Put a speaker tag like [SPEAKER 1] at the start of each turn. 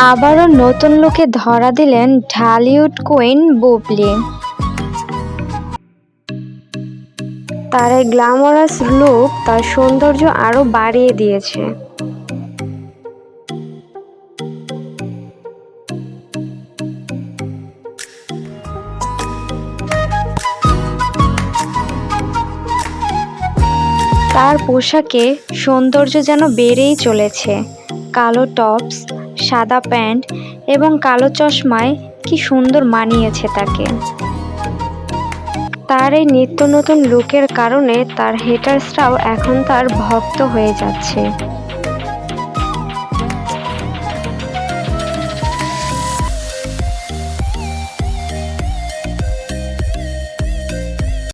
[SPEAKER 1] আবারও নতুন লুকে ধরা দিলেন ঢালিউড কুইন বুবলি। তার এই গ্ল্যামারাস লুক তার সৌন্দর্য আরো বাড়িয়ে দিয়েছে। তার পোশাকে সৌন্দর্য যেন বেড়েই চলেছে। কালো টপস, সাদা প্যান্ট এবং কালো চশমায় কি সুন্দর মানিয়েছে তাকে। তার এই নিত্য নতুন লুকের কারণে তার হেটার্সরাও এখন তার ভক্ত হয়ে যাচ্ছে।